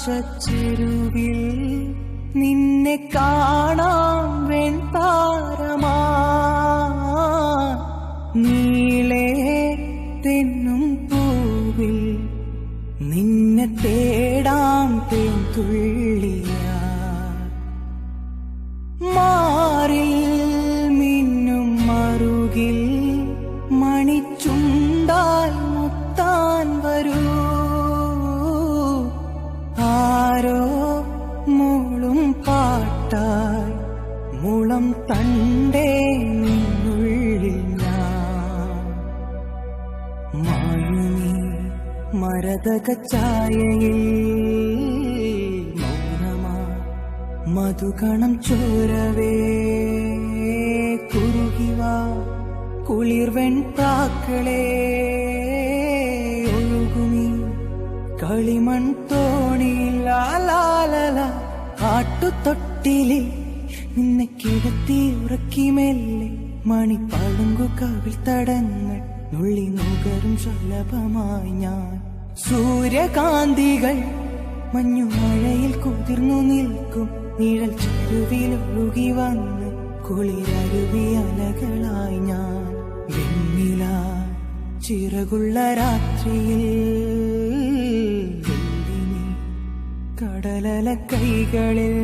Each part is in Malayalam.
നീലാകാശച്ചെരുവിൽ നിന്നെ കാണാം വെൺതാരമാ നീളേ തെന്നും പൂവിൽ നിന്നെ തേടാം തേൻതുള്ളിയാ മാറിൽ മിന്നും മറുകിൽ മണിച്ചുണ്ടാൽ മുത്താൻ വരൂ ആരോ മൂളും പാട്ടായി മുളം തണ്ടേ നിന്നുള്ളിൽ ഞാൻ മായുമീ മരതകച്ചായയിൽ മൗനമാ മധുകണം ചോരവേ കുറുകിവാ കുളിർവെൺപ്രാക്കളേ ഒഴുകുമീ കളിമൺ തോണിയിൽ ലാലാലല ആട്ടുതൊട്ടിലിൽ നിന്നെ കിടത്തി ഉറക്കി മെല്ലെ മണിപ്പളുങ്കു കവിൾ തടങ്ങൾ നുള്ളി നുകരും ശലഭമായി ഞാൻ സൂര്യകാന്തികൾ മഞ്ഞുമഴയിൽ കുതിർന്നു നിൽക്കും നിഴൽ ചെരുവിലൊഴുകി വന്ന് കുളിരരുവി അലകളായി ഞാൻ വെണ്ണില ചിറകുള്ള രാത്രിയിൽ കടലല കൈകളിൽ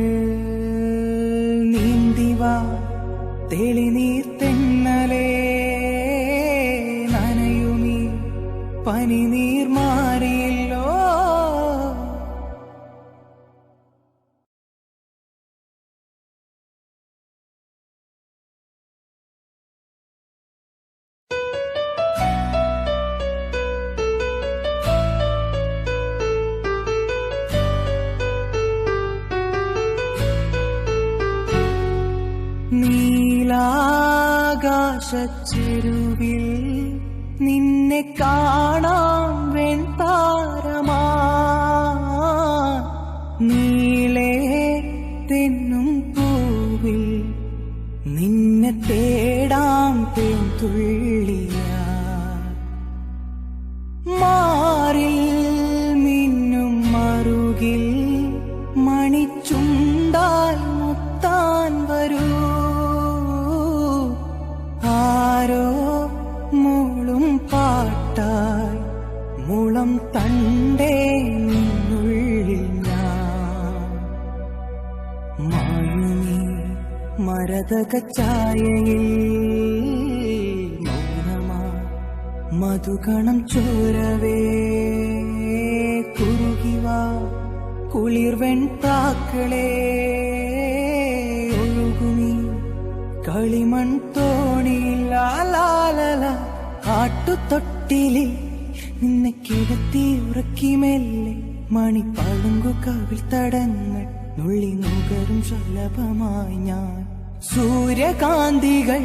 നീന്തിവാ തെളിനീർ തെന്നലേ നനയുമീ പനിനീർ മാറിയല്ലോ നീലാകാശച്ചെരുവിൽ നിന്നെ കാണാം വെൺതാരമാ നീളേ തെന്നും പൂവിൽ നിന്നെ തേടാം തേൻതുള്ളിയാ മാറിൽ മിന്നും മറുകിൽ മണിച്ചുണ്ടാൽ മുത്താൻ വരൂ ആരോ മൂളും പാട്ടായി മുളം തണ്ടേ നിന്നുള്ളിൽ ഞാൻ മായുമീ മരതകച്ചായയിൽ മൗനമാ മധുകണം ചോരവേ കുറുകിവാ കുളിർവെൺപ്രാക്കളേ ഒഴുകുമീ കളിമൺ തോണിയിൽ ലാലാലല ആട്ടുതൊട്ടിലിൽ നിന്നെ കിടത്തി ഉറക്കി മെല്ലെ മണിപ്പളുങ്കു കവിൾ തടങ്ങൾ നുള്ളി നുകരും ശലഭമായി ഞാൻ സൂര്യകാന്തികൾ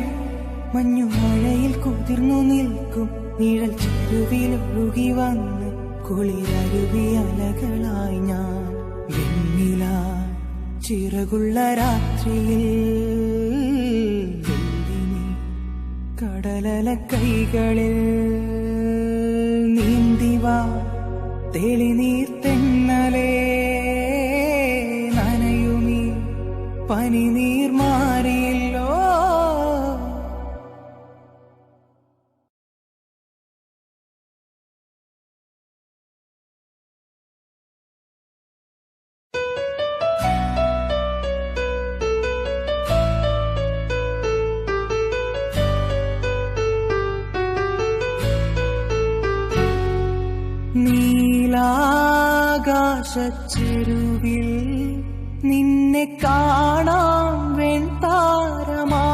മഞ്ഞുമഴയിൽ കുതിർന്നു നിൽക്കും നിഴൽ ചെരുവിലൊഴുകി വന്ന് കുളിരരുവി അലകളായി ഞാൻ വെണ്ണില ചിറകുള്ള രാത്രിയിൽ കടലല കൈകളിൽ നീന്തിവാ തെളിനീർ തെന്നലേ നനയുമീ പനിനീർ മാറിയല്ലോ നീലാകാശച്ചെരുവിൽ നിന്നെ കാണാം വെൺതാരമാ